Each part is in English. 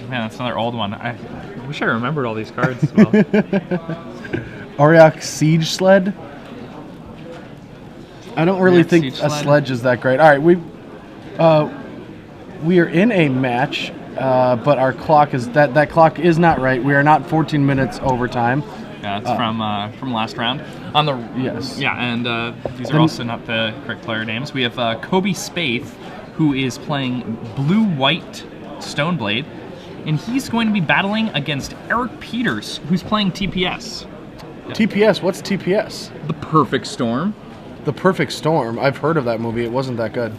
Man, that's another old one. I wish I remembered all these cards as well. Auriok Siege Sled. I don't really think Siege a Sled. sledge is that great. All right, we are in a match, but our clock is that clock is not right. We are not 14 minutes overtime. Yeah, it's from last round. On the Yes. Yeah, and these are also not the correct player names. We have Kobie Speth, who is playing blue-white Stoneblade, and he's going to be battling against Erik Peters, who's playing TPS. TPS. What's TPS? The Perfect Storm. The Perfect Storm. I've heard of that movie. It wasn't that good.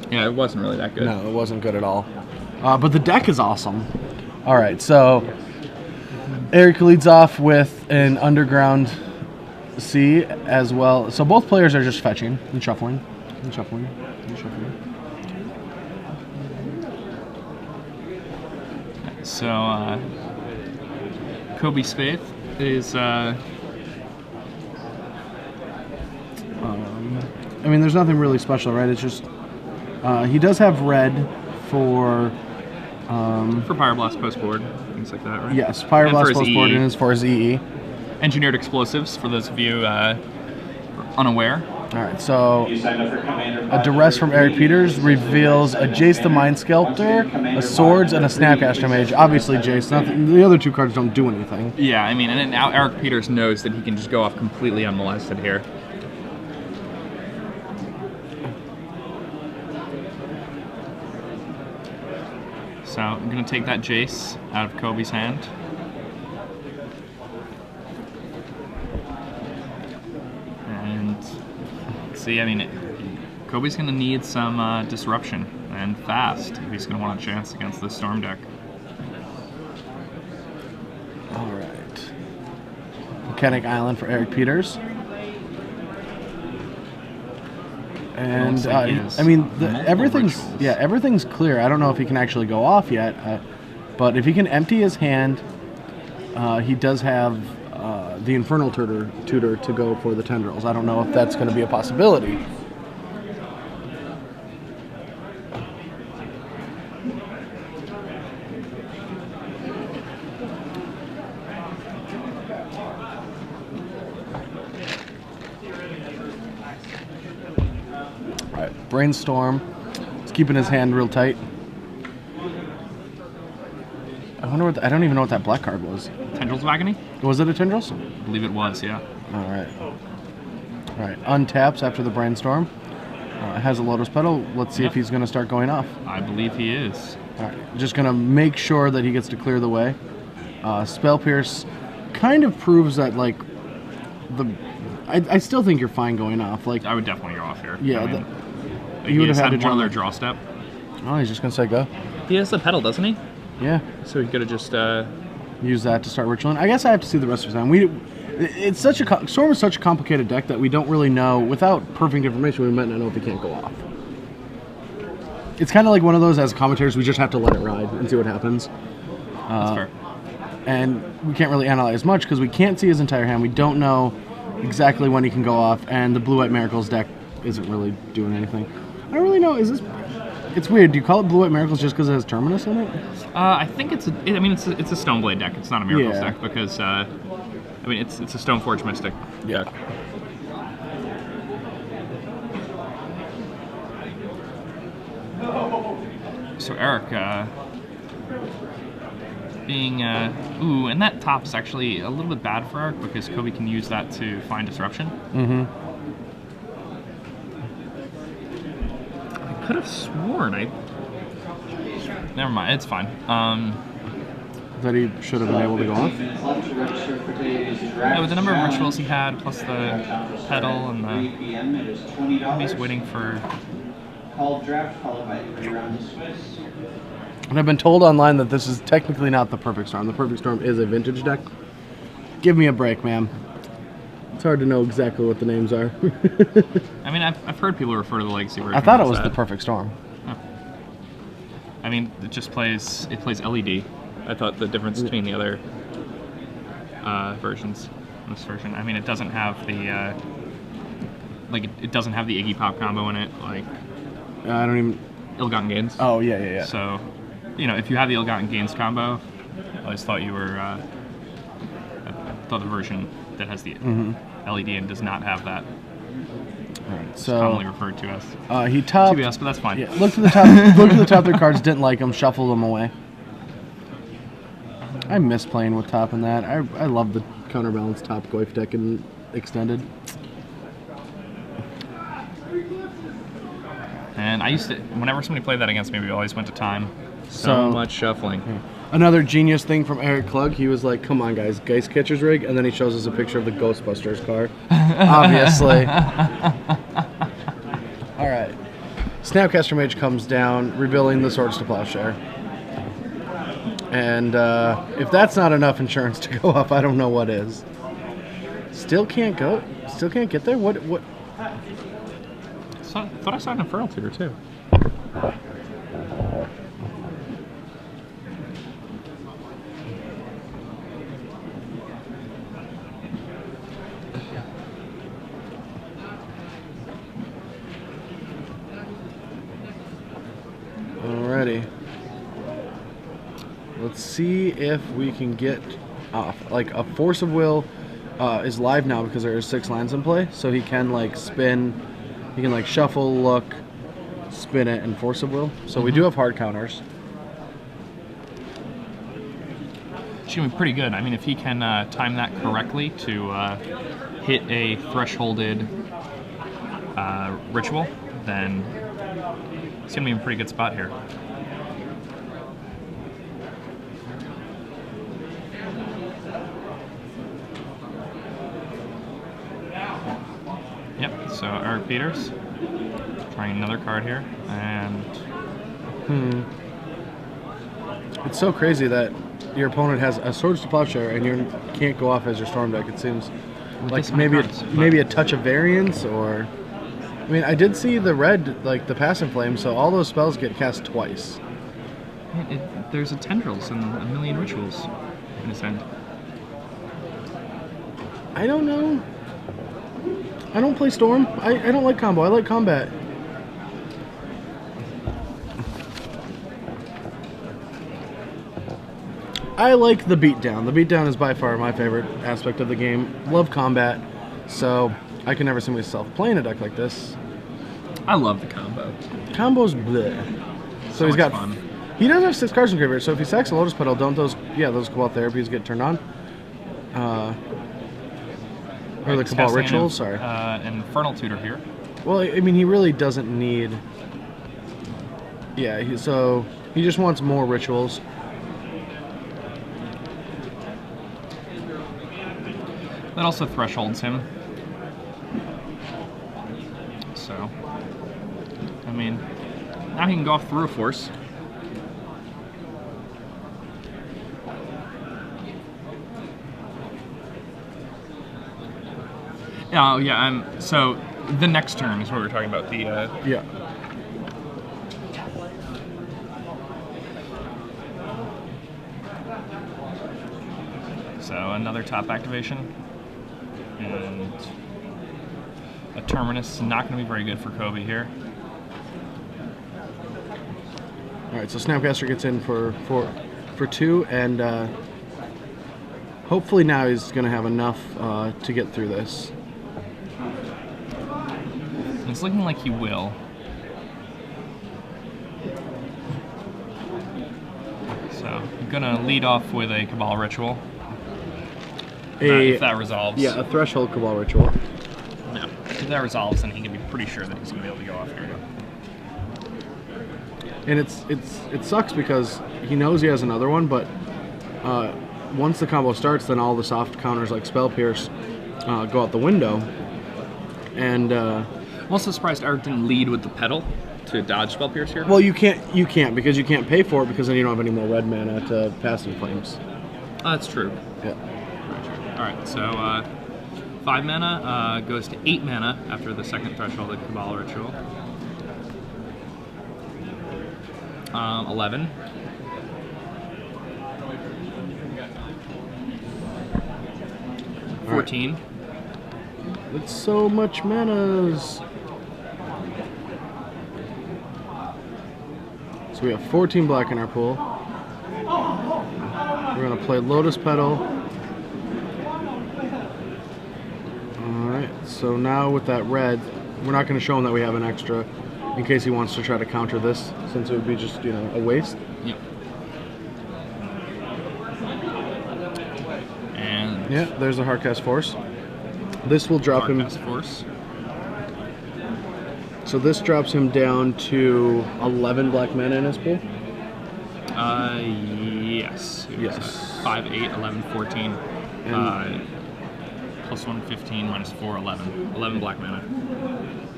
Yeah, it wasn't really that good. No, it wasn't good at all. But the deck is awesome. All right, so Erik leads off with an Underground Sea as well. So both players are just fetching and shuffling and shuffling and shuffling. So, Kobie Speth is... I mean, there's nothing really special, right? It's just he does have red for Pyroblast postboard, things like that, right? yes, Pyroblast postboard EE. and is for his EE. Engineered explosives, for those of you unaware. All right, so a Duress from Erik Peters reveals a Jace the Mind Sculptor, a Swords, and a Snapcaster Mage. Obviously, Jace. Nothing, the other two cards don't do anything. Yeah, I mean, and now Erik Peters knows that he can just go off completely unmolested here. So I'm going to take that Jace out of Kobie's hand. And see, I mean, Kobie's going to need some disruption, and fast, if he's going to want a chance against this Storm deck. All right. Volcanic Island for Erik Peters. And Looks like he has I mean, multiple everything's rituals. everything's clear. I don't know if he can actually go off yet, but if he can empty his hand, he does have the Infernal Tutor to go for the Tendrils. I don't know if that's going to be a possibility. All right, Brainstorm. He's keeping his hand real tight. I wonder what I don't even know what that black card was. Tendrils of Agony? Was it a Tendrils? I believe it was, yeah. All right. All right. Untaps after the Brainstorm. Has a Lotus Petal. Let's see if he's going to start going off. I believe he is. All right. Just going to make sure that he gets to clear the way. Spell Pierce kind of proves that, like, I still think you're fine going off. Like, I would definitely go off here. yeah. I mean, You would have had to one draw other draw step. Oh, he's just going to say go. He has the pedal, doesn't he? Yeah. So he could have just... Use that to start ritualing. I guess I have to see the rest of his hand. It's such a Storm is such a complicated deck that we don't really know. Without perfect information, we might not know if he can't go off. It's kind of like one of those, as commentators, we just have to let it ride and see what happens. That's fair. And we can't really analyze much because we can't see his entire hand. We don't know exactly when he can go off, and the Blue-White Miracles deck isn't really doing anything. I don't really know. Is this? It's weird. Do you call it Blue-White Miracles just because it has Terminus in it? I think it's a Stoneblade deck. It's not a Miracles Yeah. deck because I mean it's a Stoneforge Mystic Yeah. deck. So Erik, being ooh, and that top is actually a little bit bad for Erik because Kobie can use that to find disruption. Mm-hmm. I could have sworn never mind, it's fine. That he should have been able to go off. Yeah, with the number of rituals he had, plus the pedal and the... He's waiting for... And I've been told online that this is technically not the Perfect Storm. The Perfect Storm is a vintage deck. Give me a break, man. It's hard to know exactly what the names are. I mean, I've heard people refer to the Legacy version. I thought it as was that. the Perfect Storm. Oh. I mean, it plays LED. I thought the difference between the other versions, this version. I mean, it doesn't have the it doesn't have the Iggy Pop combo in it. Like, I don't even. Ill-Gotten Gains. Oh, yeah. So, you know, if you have the Ill-Gotten Gains combo, I always thought you were. I thought the version that has the LED and does not have that. All right, It's so commonly referred to as he topped. TBS, but that's fine. Yeah, looked at the top. Looked at the top 3 cards, didn't like them, shuffled them away. I miss playing with top in that. I love the counterbalance top Goif deck in Extended. And I used to, whenever somebody played that against me, we always went to time. So much shuffling. Yeah. Another genius thing from Erik Klug, he was like, come on guys, Geist Catcher's rig, and then he shows us a picture of the Ghostbusters car. Obviously. Alright. Snapcaster Mage comes down, revealing the Swords to Plowshare. And if that's not enough insurance to go up, I don't know what is. Still can't get there? What? I thought I saw an Infernal Tutor too. Alrighty. Let's see if we can get off. Like, a Force of Will is live now because there are 6 lands in play, so he can, like, spin. He can, like, shuffle, look, spin it, and Force of Will. So we do have hard counters. It's going to be pretty good. I mean, if he can time that correctly to hit a thresholded ritual, then it's going to be in a pretty good spot here. Yep, so Erik Peters trying another card here, and It's so crazy that your opponent has a Swords to Plowshare and you can't go off as your Storm deck. It seems like maybe a touch of variance, or I mean, I did see the red, like the Passive Flame, so all those spells get cast twice. There's a Tendrils and a million rituals in his end. I don't know. I don't play Storm. I don't like combo. I like combat. I like the beatdown. The beatdown is by far my favorite aspect of the game. Love combat, so I can never see myself playing a deck like this. I love the combo. Combo's bleh. So he's got fun. He does have 6 cards in graveyard, so if he sacks a Lotus Petal, don't those Cabal Therapies get turned on? Or the Cabal Rituals, sorry. Infernal Tutor here. Well, I mean, he really doesn't need... Yeah, so he just wants more rituals. That also thresholds him. So, I mean, now he can go off through a Force. Oh, yeah, so the next turn is what we're talking about. The Yeah. So another top activation, and a Terminus is not going to be very good for Kobie here. All right, so Snapcaster gets in for 2, and hopefully now he's going to have enough to get through this. It's looking like he will. So I'm going to lead off with a Cabal Ritual. If that resolves. Yeah, a Threshold Cabal Ritual. Yeah. If that resolves, then he can be pretty sure that he's going to be able to go off here. And it sucks because he knows he has another one, but once the combo starts, then all the soft counters like Spell Pierce go out the window. And I'm also surprised Erik didn't lead with the Petal to dodge Spell Pierce here. well, you can't because you can't pay for it because then you don't have any more red mana to Passive Flames. That's true. Yeah. Alright, so 5 mana goes to 8 mana after the second threshold of Cabal Ritual. 11. Right. 14. It's so much manas. So we have 14 black in our pool. We're going to play Lotus Petal. Alright, so now with that red, we're not going to show him that we have an extra in case he wants to try to counter this, since it would be just, you know, a waste. Yep. And yeah, there's a Hardcast Force. This will drop him. Hardcast Force. So this drops him down to 11 black mana in his pool? Yes. Yes. 5, 8, 11, 14. Plus 1, 15, minus 4, 11. 11 black mana.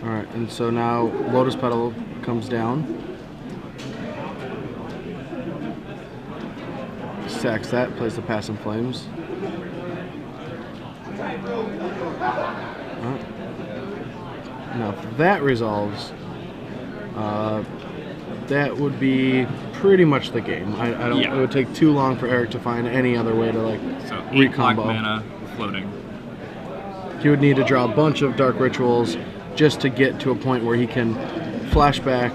Alright, and so now Lotus Petal comes down. Sacks that, plays the Pass in Flames. Alright. Now, if that resolves, that would be pretty much the game. I don't. Yeah. It would take too long for Erik to find any other way to like So 8 black recombo. mana floating. He would need to draw a bunch of Dark Rituals just to get to a point where he can flashback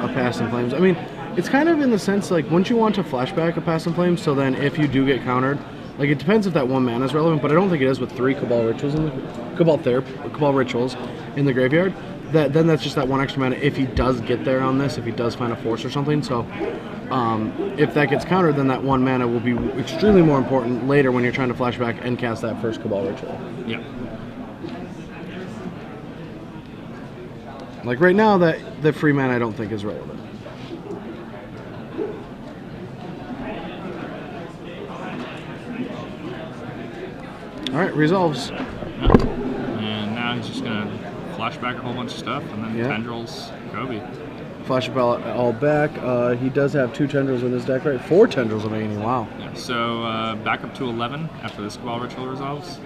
a Pass in Flames. I mean, it's kind of in the sense like, wouldn't you want to flashback a Pass in Flames so then if you do get countered, like it depends if that 1 mana is relevant, but I don't think it is with 3 Cabal Rituals in the Cabal Rituals in the graveyard. Then that's just that 1 extra mana if he does get there on this, if he does find a force or something. So if that gets countered, then that 1 mana will be extremely more important later when you're trying to flashback and cast that first Cabal Ritual. Yeah. Like right now, that the free mana I don't think is relevant. All right, resolves. And now he's just gonna flashback a whole bunch of stuff, and then Yeah. tendrils Kobie. Flash all back. He does have 2 tendrils in his deck, right? 4 tendrils remaining. Wow. Yeah. So back up to 11 after this Cabal Ritual resolves.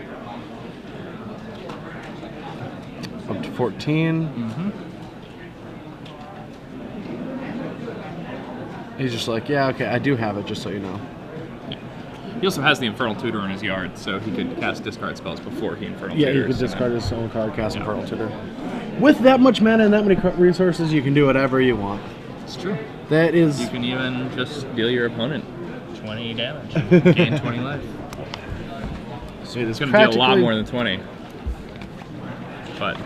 Up to 14. Mm-hmm. He's just like, yeah, okay, I do have it, just so you know. Yeah. He also has the Infernal Tutor in his yard, so he could cast discard spells before he Infernal Yeah, Tutors. he could discard his own card, cast Yeah. Infernal Tutor. With that much mana and that many resources, you can do whatever you want. It's true. That is... You can even just deal your opponent 20 damage, gain 20 life. So it is It's going to deal a lot practically- more than 20. But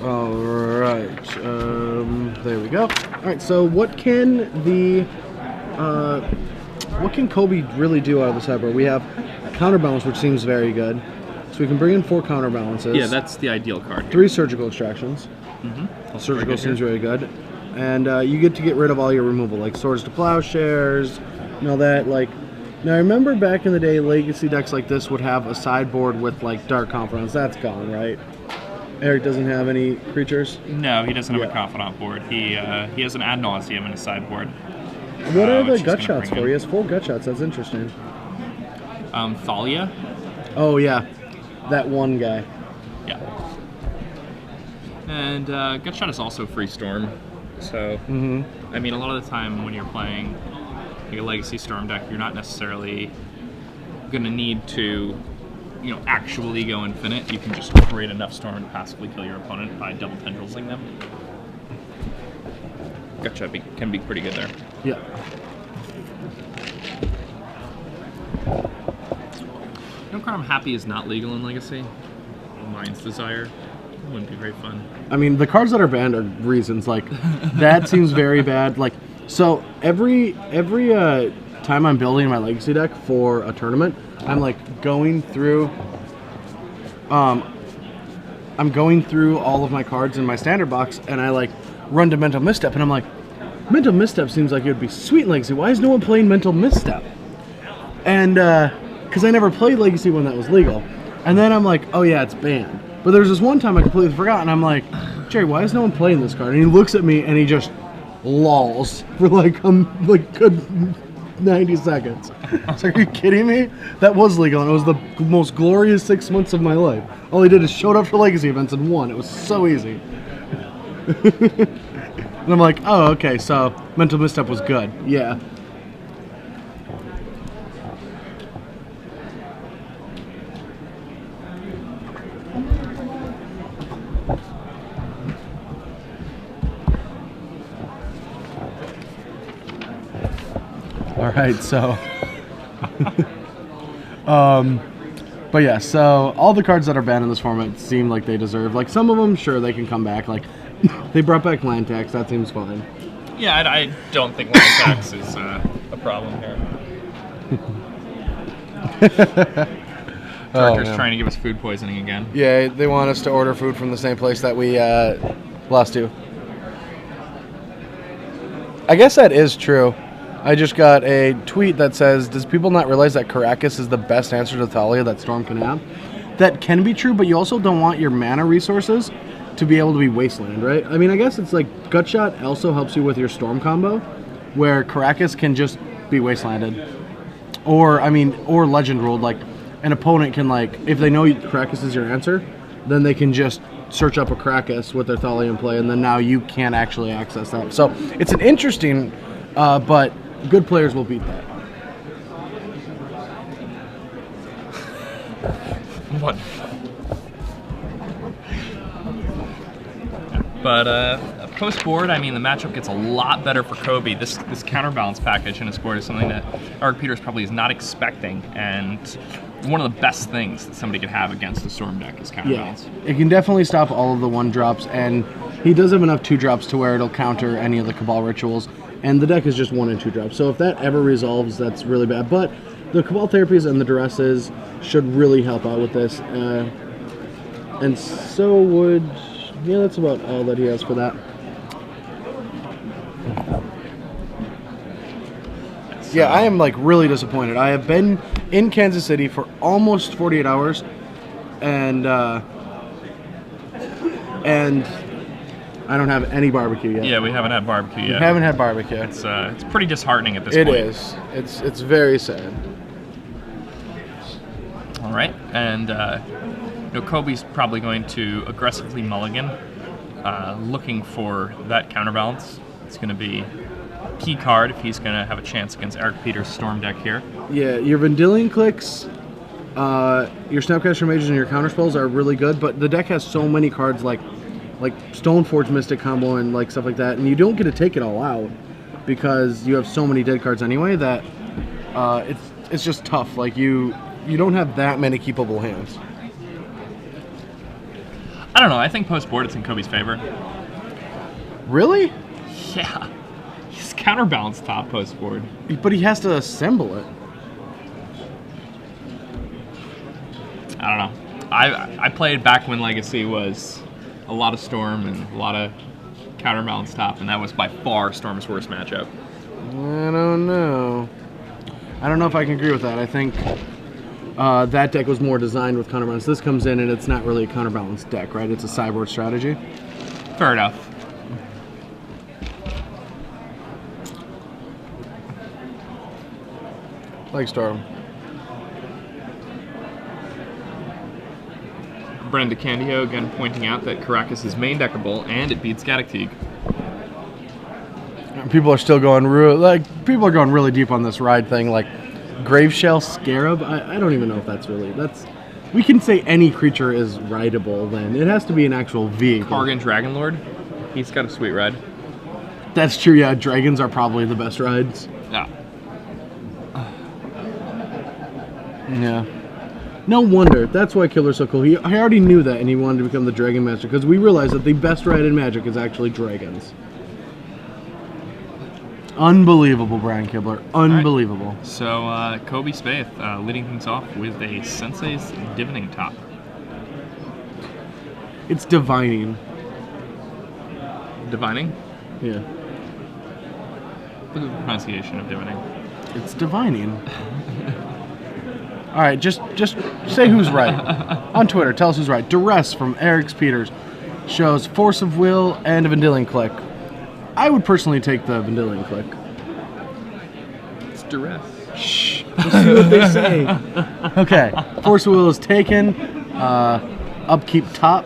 All right, there we go. All right, so what can Kobie really do out of the sideboard? We have Counterbalance, which seems very good. So we can bring in 4 Counterbalances. yeah, that's the ideal card. 3 Surgical Extractions. Mm-hmm. Surgical seems really good. And you get to get rid of all your removal, like Swords to Plowshares, and all that. Like, now I remember back in the day, Legacy decks like this would have a sideboard with like Dark Confidants. That's gone, right? Erik doesn't have any creatures. No, he doesn't have Yeah. a Confidant board. He has an Ad Nauseam in his sideboard. What are which the he's gut gonna shots bring for? in. He has 4 gut shots. That's interesting. Thalia. Oh yeah, that one guy. Yeah. And Gutshot is also free Storm. So, I mean, a lot of the time when you're playing like a Legacy Storm deck, you're not necessarily going to need to, actually go infinite. You can just create enough Storm to passively kill your opponent by double tendrilsing them. Gutshot can be pretty good there. Yeah. No card I'm happy is not legal in Legacy. Mind's Desire. Wouldn't be very fun. I mean, the cards that are banned are reasons. Like, that seems very bad. Like, so every time I'm building my Legacy deck for a tournament, I'm like going through. I'm going through all of my cards in my standard box, and I like run to Mental Misstep, and I'm like, Mental Misstep seems like it would be sweet in Legacy. Why is no one playing Mental Misstep? And because I never played Legacy when that was legal, and then I'm like, oh yeah, it's banned. But there's this one time I completely forgot, and I'm like, Jerry, why is no one playing this card? And he looks at me and he just lolls for like good 90 seconds. It's like, are you kidding me? That was legal, and it was the most glorious 6 months of my life. All he did is showed up for Legacy events and won. It was so easy. And I'm like, oh, okay, so Mental Misstep was good. Yeah. All right, so. But yeah, so all the cards that are banned in this format seem like they deserve. Like some of them, sure, they can come back. Like they brought back land tax, that seems fine. Yeah, I don't think land tax is a problem here. Director's trying to give us food poisoning again. Yeah, they want us to order food from the same place that we lost to. I guess that is true. I just got a tweet that says, does people not realize that Karakas is the best answer to Thalia that Storm can have? That can be true, but you also don't want your mana resources to be able to be Wasteland, right? I mean, I guess it's like Gutshot also helps you with your Storm combo, where Karakas can just be Wastelanded. Or Legend Ruled, like an opponent can, like, if they know Karakas is your answer, then they can just search up a Karakas with their Thalia in play, and then now you can't actually access that. So it's an interesting, but good players will beat that. Wonderful. But post board, I mean, the matchup gets a lot better for Kobie. This counterbalance package in his board is something that Erik Peters probably is not expecting, and one of the best things that somebody could have against the Storm deck is counterbalance. Yeah, it can definitely stop all of the 1-drops, and he does have enough 2-drops to where it'll counter any of the Cabal rituals, and the deck is just 1 and 2-drops. So if that ever resolves, that's really bad. But the Cabal therapies and the duresses should really help out with this, and so would... Yeah, that's about all that he has for that. Yeah, I am like really disappointed. I have been in Kansas City for almost 48 hours, and I don't have any barbecue yet. Yeah, we haven't had barbecue yet. We haven't had barbecue. It's pretty disheartening at this point. It is. It's very sad. All right, and Kobie's probably going to aggressively mulligan, looking for that counterbalance. It's going to be a key card if he's going to have a chance against Erik Peters' Storm deck here. Yeah, your Vendilion clicks, your Snapcaster Mages, and your counterspells are really good, but the deck has so many cards like Stoneforge Mystic combo and like stuff like that, and you don't get to take it all out because you have so many dead cards anyway that it's just tough. Like you don't have that many keepable hands. I don't know. I think post-board it's in Kobie's favor. Really? Yeah. He's counterbalanced top post-board. But he has to assemble it. I don't know. I played back when Legacy was a lot of Storm and a lot of counterbalance top, and that was by far Storm's worst matchup. I don't know. I don't know if I can agree with that. I think that deck was more designed with counterbalance. This comes in and it's not really a counterbalance deck, right? It's a sideboard strategy. Fair enough. Like Storm. Brenda Candio again pointing out that Karakas is main deckable and it beats Gaddock. People are still going people are going really deep on this ride thing, like Graveshell Scarab. I don't even know if that's we can say any creature is rideable then. It has to be an actual vehicle. Kargan Dragonlord, he's got a sweet ride. That's true, yeah. Dragons are probably the best rides. Yeah. Yeah. No wonder. That's why Killer's so cool. He already knew that and he wanted to become the Dragon Master because we realized that the best ride in Magic is actually dragons. Unbelievable, Brian Kibler. Unbelievable. Right. So, Kobie Speth leading things off with a Sensei's Divining top. It's divining. Divining? Yeah. Look at the pronunciation of divining. It's divining. All right, just say who's right. On Twitter, tell us who's right. Duress from Erik Peters shows Force of Will and a Vendilion Click. I would personally take the Vendilion Click. It's Duress. Shh. Let's see what they say. Okay. Force of Will is taken. Upkeep top.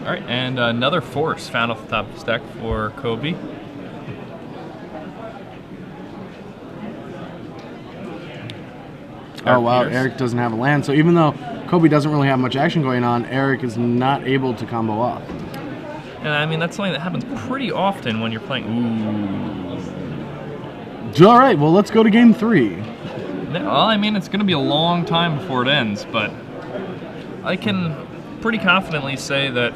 All right, and another Force found off the top of his deck for Kobie. Oh, wow. Erik doesn't have a land. So even though Kobie doesn't really have much action going on, Erik is not able to combo off. And I mean, that's something that happens pretty often when you're playing. Ooh. All right, well, let's go to game 3. Well, I mean, it's going to be a long time before it ends, but I can pretty confidently say that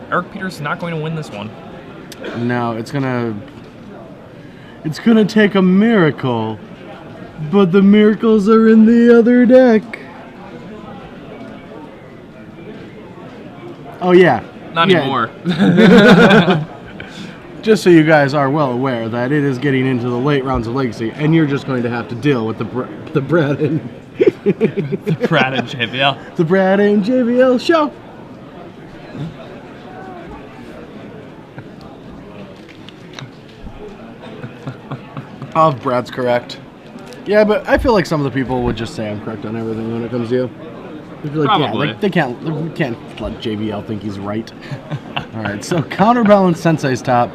Erik Peters is not going to win this one. No, it's gonna take a miracle, but the miracles are in the other deck. Oh yeah. Not anymore. Just so you guys are well aware that it is getting into the late rounds of Legacy, and you're just going to have to deal with the Brad and the Brad and JBL. The Brad and JBL show. Oh, Brad's correct. Yeah, but I feel like some of the people would just say I'm correct on everything when it comes to you. They'd be like, probably. Yeah, they can't let JBL think he's right. All right, so counterbalance Sensei's top.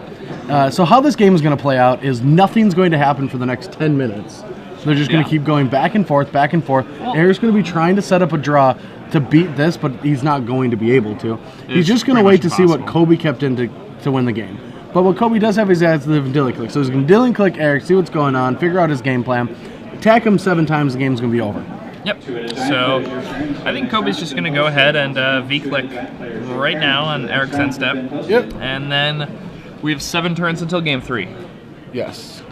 So how this game is going to play out is nothing's going to happen for the next 10 minutes. So they're just going to keep going back and forth, back and forth. Well, Eric's going to be trying to set up a draw to beat this, but he's not going to be able to. He's just going to wait to see what Kobie kept in to win the game. But what Kobie does have is the Vendillion Click. So he's going to Vendillion Click Erik, see what's going on, figure out his game plan, attack him 7 times, the game's going to be over. Yep. So I think Kobie's just going to go ahead and V-click right now on Erik's end step. Yep. And then we have 7 turns until game 3. Yes.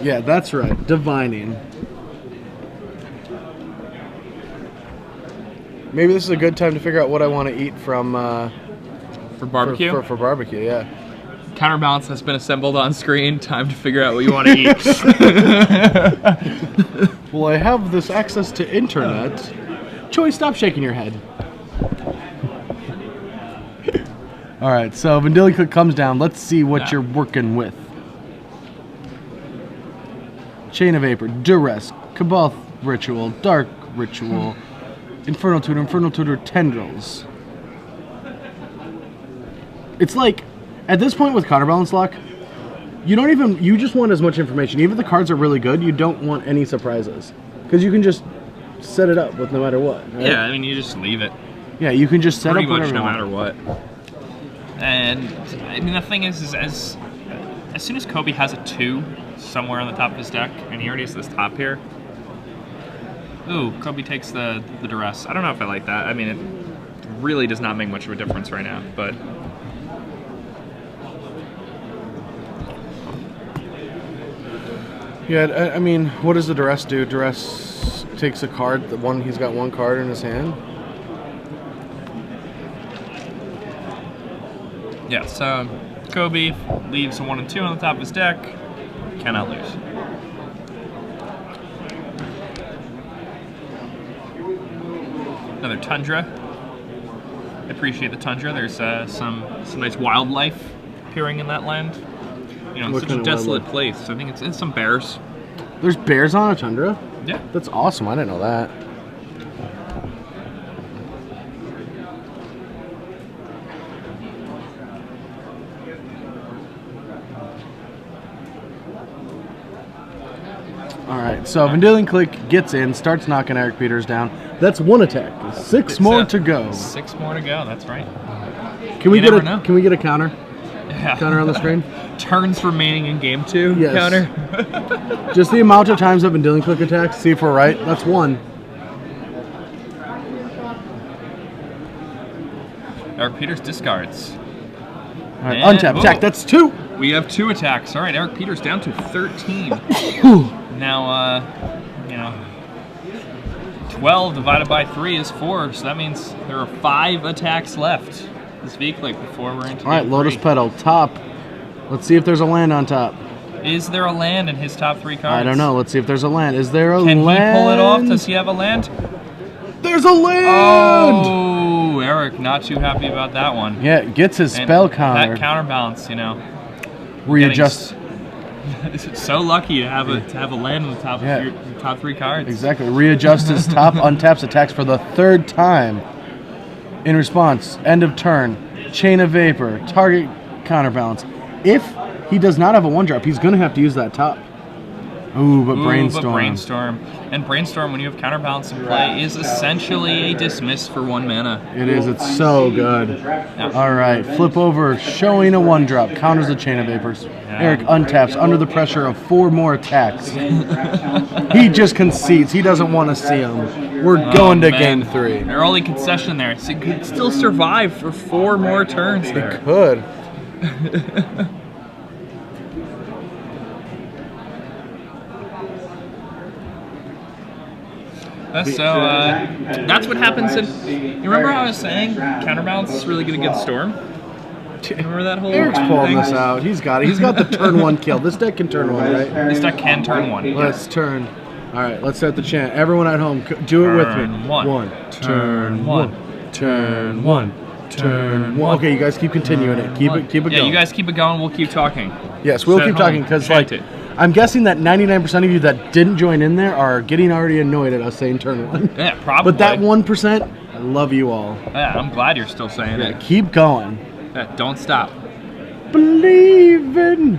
Yeah, that's right. Divining. Maybe this is a good time to figure out what I want to eat from... for barbecue? For barbecue, yeah. Counterbalance has been assembled on screen. Time to figure out what you want to eat. Well, I have this access to internet. Joey, stop shaking your head. All right, so Vendillion Click comes down. Let's see what you're working with. Chain of Vapor, Duress, Cabal Ritual, Dark Ritual, Infernal Tutor, Tendrils. It's like, at this point with counterbalance lock, you just want as much information. Even if the cards are really good, you don't want any surprises. Because you can just set it up with no matter what. Right? Yeah, I mean, you just leave it. Yeah, you can just set pretty up whatever much no you matter want. what. And, I mean, the thing is as soon as Kobie has a 2 somewhere on the top of his deck, and he already has this top here, ooh, Kobie takes the duress. I don't know if I like that. I mean, it really does not make much of a difference right now, but... Yeah, I mean, what does the Duress do? Duress takes a card, he's got 1 card in his hand. Yeah, so Kobie leaves a 1 and 2 on the top of his deck. Cannot lose. Another Tundra. I appreciate the Tundra. There's some nice wildlife appearing in that land. You know, it's such a desolate place. I think it's some bears. There's bears on a Tundra? Yeah. That's awesome. I didn't know that. Alright, so Vendillion Click gets in, starts knocking Erik Peters down. That's 1 attack. 6 more to go. 6 more to go, that's right. Can we get a counter? Yeah. Counter on the screen? Turns remaining in game 2. Yes. Counter. Just the amount of times that Vendillion Click attacks. See if we're right. That's 1. Erik Peters discards. All right, untap attack. That's 2. We have 2 attacks. All right, Erik Peters down to 13. Now, 12 divided by 3 is 4, so that means there are 5 attacks left. This V-click before we're into. All right, Lotus Petal top. Let's see if there's a land on top. Is there a land in his top 3 cards? I don't know. Let's see if there's a land. Is there a land? Can he pull it off? Does he have a land? There's a land! Oh, Erik, not too happy about that one. Yeah, gets his spell counter. That counterbalance, Readjust. So lucky to have a land on the top of your top 3 cards. Exactly. Readjust his top, untaps attacks for the 3rd time. In response, end of turn, Chain of Vapor, target counterbalance. If he does not have a 1-drop, he's going to have to use that top. Ooh, but Brainstorm. Brainstorm. And Brainstorm, when you have Counterbalance in play, is essentially a dismiss for 1 mana. It is. It's so good. Yeah. All right. Flip over. Showing a 1-drop. Counters the Chain of Vapors. Yeah. Erik untaps under the pressure of 4 more attacks. He just concedes. He doesn't want to see them. We're going to game 3. Their only concession there. So it could still survive for 4 more turns there. It could. That's what happens in... You remember how I was saying Counterbalance is really good against Storm? Remember that whole Erik's pulling thing? this out. He's got it. He's got the turn 1 kill. This deck can turn 1, right? This deck can turn 1. Let's turn. All right, let's start the chant. Everyone at home, do it with me. Turn 1. Turn 1. Turn 1. Turn 1. Okay, you guys keep continuing it. Keep it going. Yeah, you guys keep it going. We'll keep talking. Yes, we'll keep talking because I'm guessing that 99% of you that didn't join in there are getting already annoyed at us saying turn 1. Yeah, probably. But that 1%, I love you all. Yeah, I'm glad you're still saying it. Keep going. Yeah, don't stop. Believe in.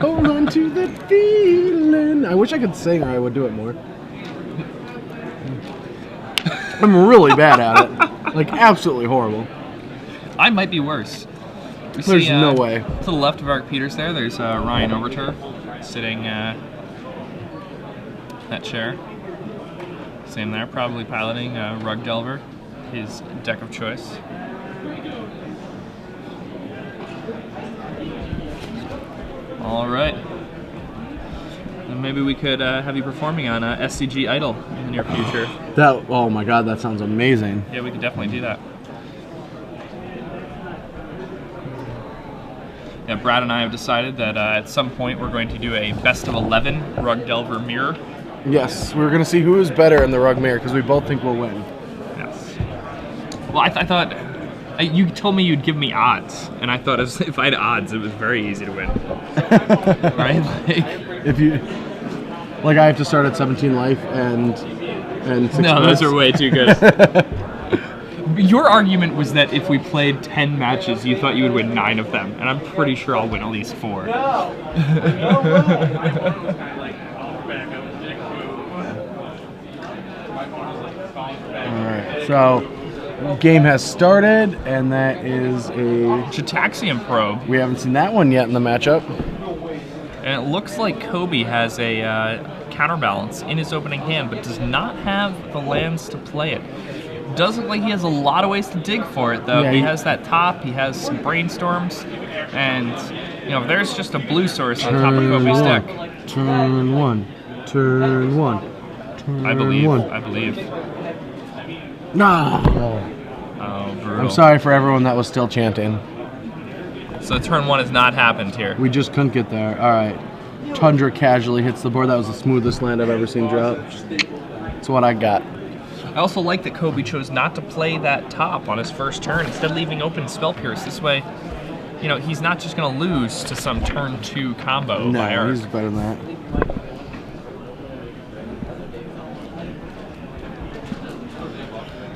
Hold on to the feeling. I wish I could sing or I would do it more. I'm really bad at it. Like, absolutely horrible. I might be worse. There's no way. To the left of Erik Peters there's Ryan Overturf sitting that chair. Same there, probably piloting Rug Delver, his deck of choice. All right. And maybe we could have you performing on SCG Idol in the near future. Oh my god, that sounds amazing. Yeah, we could definitely do that. Yeah, Brad and I have decided that at some point we're going to do a best of 11 Rug Delver mirror. Yes, we're going to see who is better in the Rug mirror because we both think we'll win. Yes. Well, I thought you told me you'd give me odds, and I thought if I had odds, it was very easy to win. Right? If you, like, I have to start at 17 life and 6 No, minutes. those are way too good. Your argument was that if we played 10 matches, you thought you would win 9 of them, and I'm pretty sure I'll win at least 4. Alright, so game has started, and that is a Chitaxium Probe. We haven't seen that one yet in the matchup. And it looks like Kobie has a Counterbalance in his opening hand, but does not have the lands to play it. Does look like he has a lot of ways to dig for it, though. Yeah, he has that top, he has some Brainstorms, and, you know, there's just a blue source on top of Kobie's deck. Turn 1. Turn 1. Turn I believe. 1. I believe. No. Oh, brutal. I'm sorry for everyone that was still chanting. So turn 1 has not happened here. We just couldn't get there. All right. Tundra casually hits the board. That was the smoothest land I've ever seen drop. That's what I got. I also like that Kobie chose not to play that top on his first turn, instead leaving open Spell Pierce. This way, you know, he's not just going to lose to some turn 2 combo by No, Erik. he's better than that.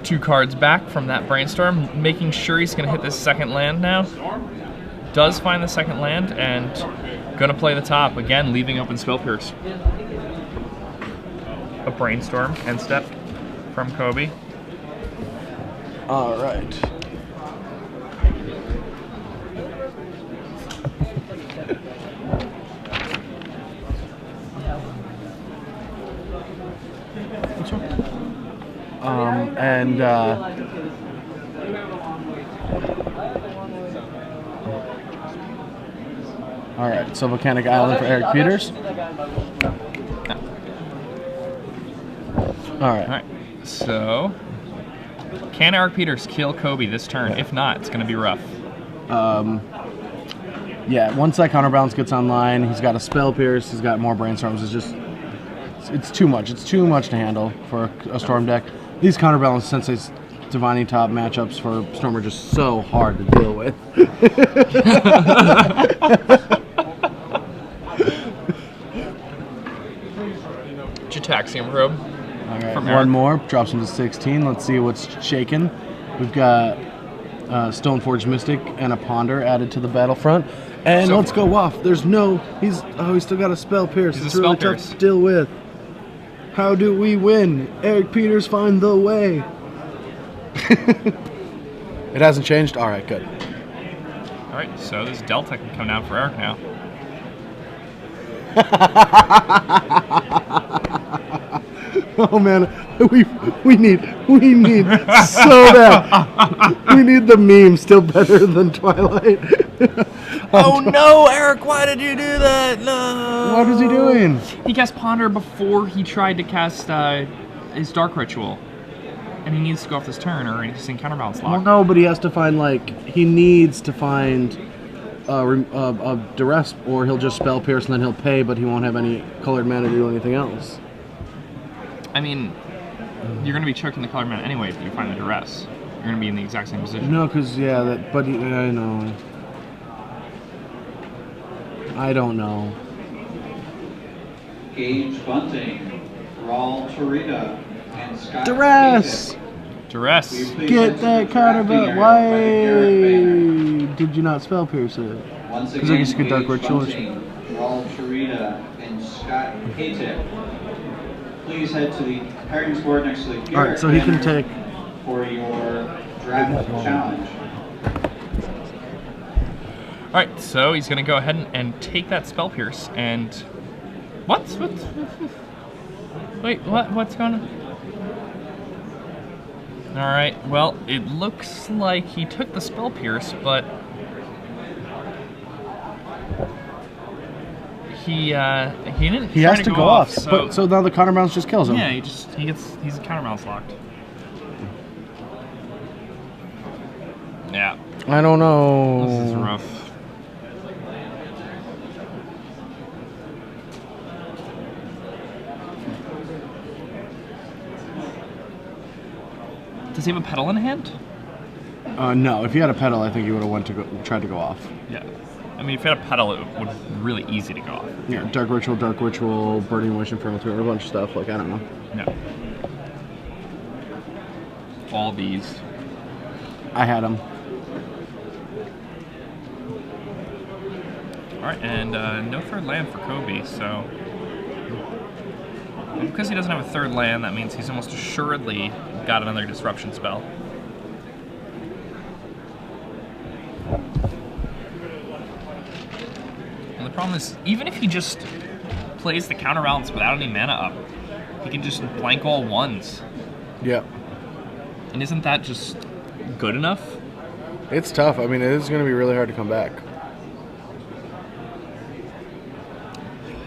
Two cards back from that Brainstorm, making sure he's going to hit this second land now. Does find the second land, and going to play the top, again, leaving open Spell Pierce. A Brainstorm, end step from Kobie. All right. All right, so Volcanic Island for Erik Peters. All right. So, can Erik Peters kill Kobie this turn? If not, it's going to be rough. Yeah, once that counterbalance gets online, he's got a Spell Pierce, he's got more Brainstorms. It's just, it's too much. It's too much to handle for a Storm deck. These counterbalance Sensei's Divining Top matchups for Storm are just so hard to deal with. Chitaxium Probe. All right, one more, drops him to 16. Let's see what's shaking. We've got Stoneforge Mystic and a Ponder added to the battlefront. And So- let's go off. There's no... He's still got a Spell Pierce. He's a It's really Spell tough Pierce. to deal with. How do we win? Erik Peters find the way. It hasn't changed? Alright, good. All right, so this Delta can come down for Erik now. Oh man, we need so bad. We need the meme still better than Twilight. Oh no, Erik, why did you do that? No. What is he doing? He cast Ponder before he tried to cast his Dark Ritual. And he needs to go off this turn or he's in counterbalance lock. Well, no, but he has to find he needs to find a Duress, or he'll just Spell Pierce and then he'll pay, but he won't have any colored mana to do anything else. I mean, you're going to be choking the colored mana anyway if you find the Duress. You're going to be in the exact same position. No, because I know. I don't know. Gage Bunting, Raul Torita, and Scott Duress! Duress. Get that counterbalance. Why did you not Spell Pierce it? Once Because I again, guess you could Dark Gage Ritual. Bunting, Raul Torita, and Scott Haytip. Please head to the pairings board next to the Garrett Alright, so he can banner take... for your draft challenge. Alright, so he's going to go ahead and take that Spell Pierce and... What? Wait, what? What's going on? Alright, well, it looks like he took the Spell Pierce, but... He didn't. He has to go off. So, So now the counterbalance just kills him. yeah, he's counterbalance locked. Yeah, I don't know. this is rough. Does he have a pedal in hand? No, if he had a pedal, I think he would have tried to go off. Yeah. I mean, if you had a pedal, it would be really easy to go off. Yeah, Dark Ritual, Burning Wish, Infernal Tutor, a bunch of stuff. I don't know. No. All these. I had him. Alright, and no third land for Kobie, so... And because he doesn't have a third land, that means he's almost assuredly got another disruption spell. And the problem is, even if he just plays the counterbalance without any mana up, he can just blank all ones. Yep. And isn't that just good enough? It's tough. I mean, it is going to be really hard to come back.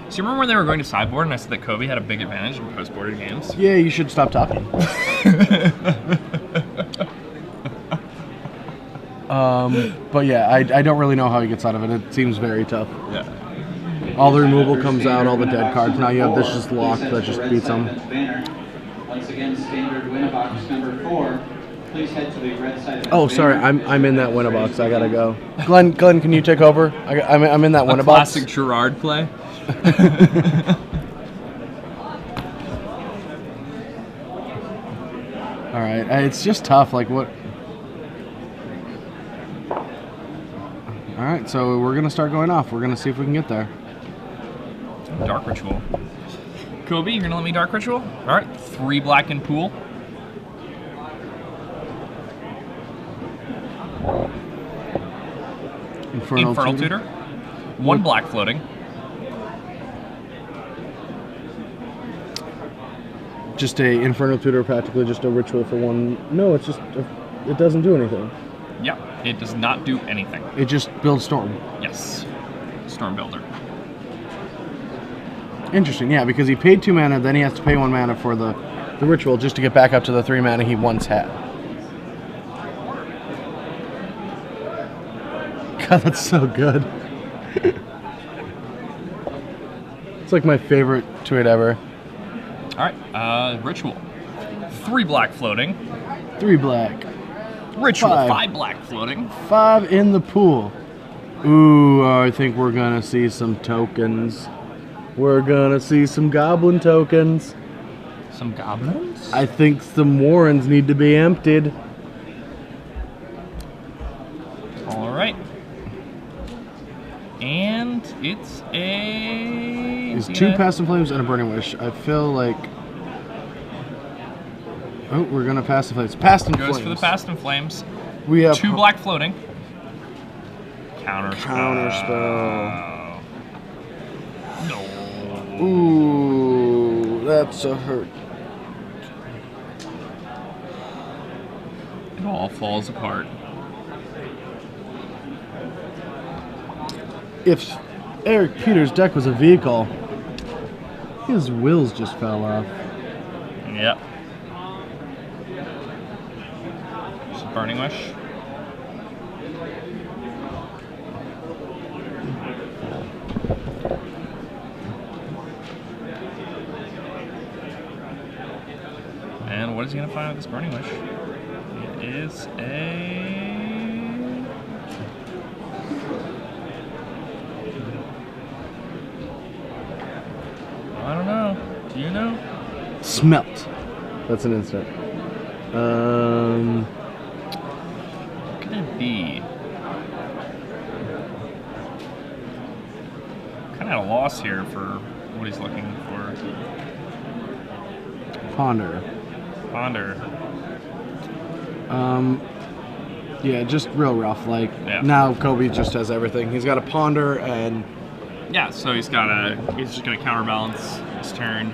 So you remember when they were going to sideboard and I said that Kobie had a big advantage in post-border games? Yeah, you should stop talking. But yeah, I don't really know how he gets out of it. It seems very tough. Yeah. All the removal comes out, all the dead cards. Now you have this just locked that just beats him. Once again, standard win box number 4. Please head to the red side of the Oh, sorry, I'm in that winner box. I gotta go. Glenn, can you take over? I'm in that winner box. Classic Gerard play. All right, it's just tough. Like what? All right, so we're gonna start going off. We're gonna see if we can get there. Dark Ritual. Kobie, you're gonna let me Dark Ritual? Alright, 3 black in pool. Infernal Tutor. 1 black floating. Just a Infernal Tutor, practically just a ritual for 1. No, it's just it doesn't do anything. Yep, it does not do anything. It just builds Storm. Yes. Storm Builder. Interesting, yeah, because he paid 2 mana, then he has to pay 1 mana for the ritual just to get back up to the 3 mana he once had. God, that's so good. It's like my favorite tweet ever. Alright, Ritual. 3 black floating. 3 black. Ritual, 5. 5 black floating. 5 in the pool. Ooh, I think we're gonna see some tokens. We're gonna see some goblin tokens. Some goblins? I think some warrens need to be emptied. All right. And it's a... It's 2 Past and Flames and a Burning Wish. I feel like... Oh, we're going to Past and Flames. Past and Flames. Goes for the Past and Flames. We have 2 black floating. Counter spell. No. Ooh, that's a hurt. It all falls apart. If Erik Peters' deck was a vehicle, his wheels just fell off. Yep. Just Burning Wish. And what is he going to find with this Burning Wish? It is a... I don't know. Do you know? Smelt. That's an instant. What could it be? Kind of at a loss here for what he's looking for. Ponder. Yeah, just real rough. Like, now Kobie just has everything. He's got a Ponder and... Yeah, so he's just gonna counterbalance his turn.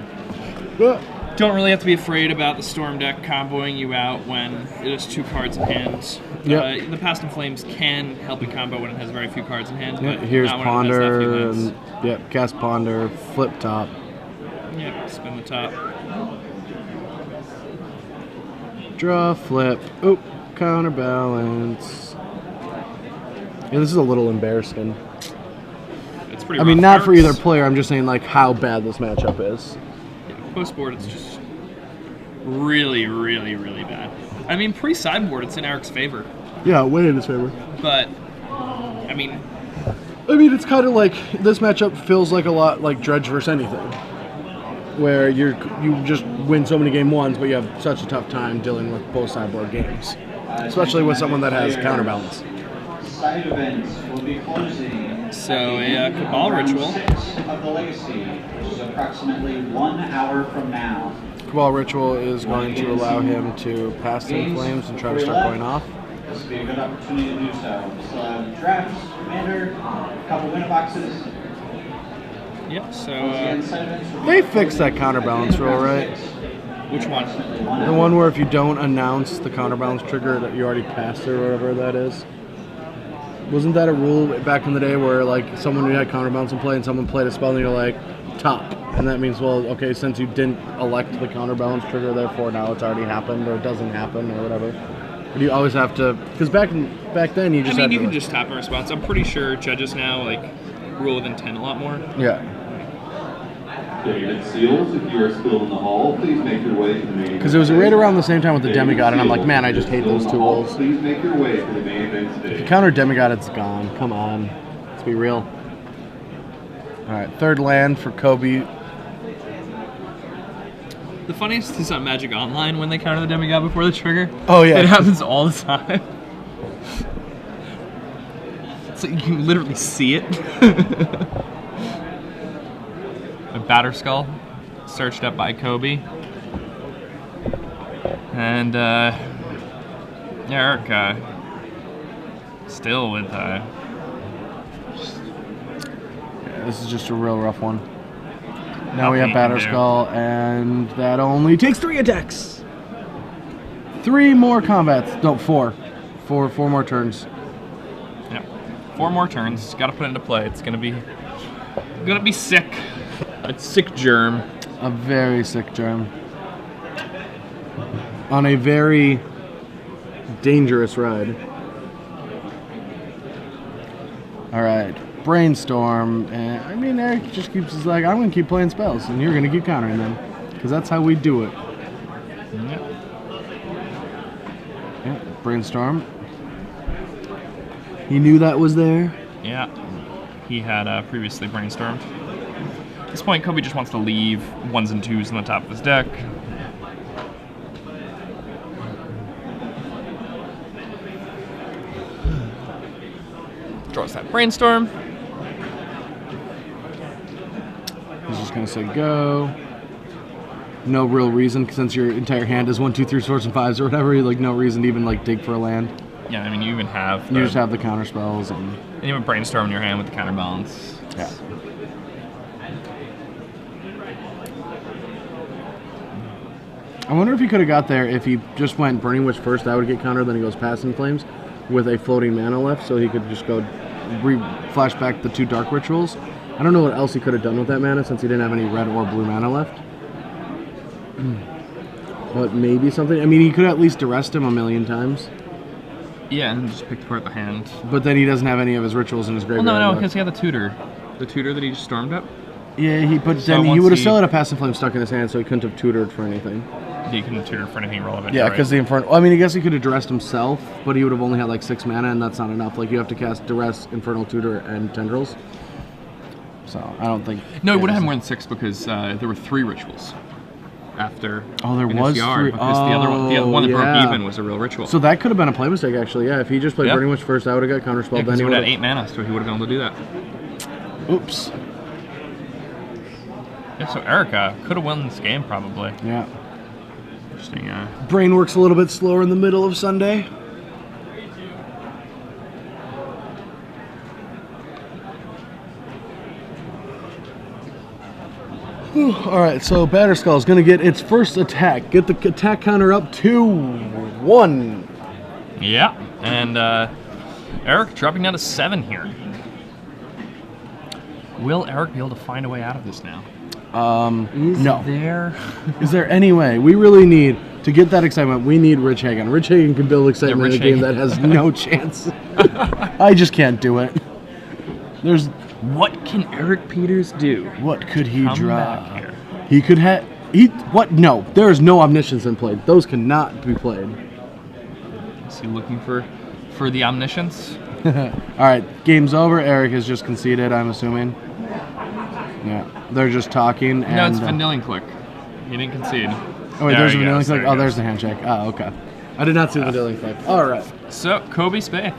Don't really have to be afraid about the Storm deck comboing you out when it has 2 cards in hand. The Past and Flames can help you combo when it has very few cards in hand. Yeah, but here's not when it has that few Ponder. lands. And, cast Ponder, flip top. Yep, spin the top. Draw, flip. Oop, counterbalance. Yeah, this is a little embarrassing. It's pretty I mean, rough. not for either Eric's- player. I'm just saying, like, how bad this matchup is. Post board, it's just really, really, really bad. I mean, pre-sideboard, it's in Eric's favor. Yeah, way in his favor. But, I mean, it's kind of like this matchup feels like a lot like Dredge versus anything, where you just win so many game ones, but you have such a tough time dealing with both sideboard games, especially with someone that has counterbalance. Side events will be closing. So a Cabal Ritual. 6 of the Legacy, which is approximately 1 hour from now. Cabal Ritual is going to allow him to pass in flames and try to start going off. This will be a good opportunity to do so. Still have drafts, commander, a couple win boxes. Yep, so, Again, side events will be They fixed that counterbalance rule, right? which one? The one where if you don't announce the counterbalance trigger that you already passed or whatever that is. Wasn't that a rule back in the day where, like, someone who had counterbalance in play and someone played a spell and you're like, top. And that means, well, okay, since you didn't elect the counterbalance trigger, therefore now it's already happened or it doesn't happen or whatever. But you always have to, because back then you just had you to, can just tap a response. I'm pretty sure judges now, like, rule with intent a lot more. Yeah. David Seals, if you are still in the hall, please make your way to the main. Because it was right around the same time with the Demigod, and I'm like, man, I just hate those 2 rules. Please make your way to the main event If you stage. counter Demigod, it's gone. Come on. Let's be real. Alright, 3rd land for Kobie. The funniest is on Magic Online when they counter the Demigod before the trigger. Oh, yeah. It happens all the time. So you can literally see it. A Batterskull, searched up by Kobie. And Erik still with This is just a real rough one. Now we have Nothing you can Batterskull, and that only takes 3 attacks. 3 more combats. No, 4. 4 more turns. Yep. 4 more turns. Got to put into play. It's gonna be sick. A sick germ. A very sick germ. On a very dangerous ride. Alright. Brainstorm. And, I mean, Erik just keeps his like, I'm going to keep playing spells, and you're going to keep countering them. Because that's how we do it. Yep. Yeah, Brainstorm. He knew that was there. Yeah. He had previously brainstormed. At this point, Kobie just wants to leave 1s and 2s on the top of his deck. Draws that Brainstorm. He's just gonna say go. No real reason, since your entire hand is 1, 2, 3 swords and 5s or whatever. Like no reason to even like dig for a land. Yeah, I mean you even have. You just have the counter spells and you have a Brainstorm in your hand with the counterbalance. yeah. I wonder if he could have got there if he just went Burning Wish first. That would get countered. Then he goes Passing Flames with a floating mana left, so he could just go flash back the 2 Dark Rituals. I don't know what else he could have done with that mana since he didn't have any red or blue mana left. But maybe something. I mean, he could at least arrest him a million times. Yeah, and just picked apart the hand. But then he doesn't have any of his rituals in his graveyard. Well, no, because he had the tutor. The tutor that he just stormed up? Yeah, but So then he once would have he- still had a Passing Flame stuck in his hand, so he couldn't have tutored for anything. He couldn't tutor for anything relevant. Yeah, right? because the Infernal... I mean, I guess he could have Duressed himself, but he would have only had like 6 mana, and that's not enough. Like, you have to cast Duress, Infernal Tutor, and Tendrils. So, I don't think... No, he would have had more than 6 because there were 3 rituals after. Oh, there in his was yard, 3. Because the other one that yeah. broke even was a real ritual. So that could have been a play mistake, actually. Yeah, if he just played Yeah. Burning Wish first, I would have got Counterspell. yeah, because Then he he would have would had 8 mana, so he would have been able to do that. Oops. Yeah, so Erik could have won this game probably. Yeah. Interesting. Brain works a little bit slower in the middle of Sunday. Whew, all right, so Batterskull is going to get its first attack. Get the attack counter up to 1. Yeah, and Erik dropping down to 7 here. Will Erik be able to find a way out of this now? No. There. Is there any way? We really need to get that excitement. We need Rich Hagan. Rich Hagan can build excitement in a Rich game Hagan. that has no chance. I just can't do it. There's What can Erik Peters do? what could he Come draw? back here. He could have. What? No, there is no Omniscience in play. Those cannot be played. Is he looking for the omniscience? All right, game's over. Erik has just conceded. I'm assuming. Yeah, they're just talking. And, No, it's Vanillion Click. He didn't concede. Oh wait, There there's a he Vanillion goes, Click. there Oh, he there's goes. the handshake. Oh, okay. I did not see the Vanillion Click. All right. So Kobie Speth.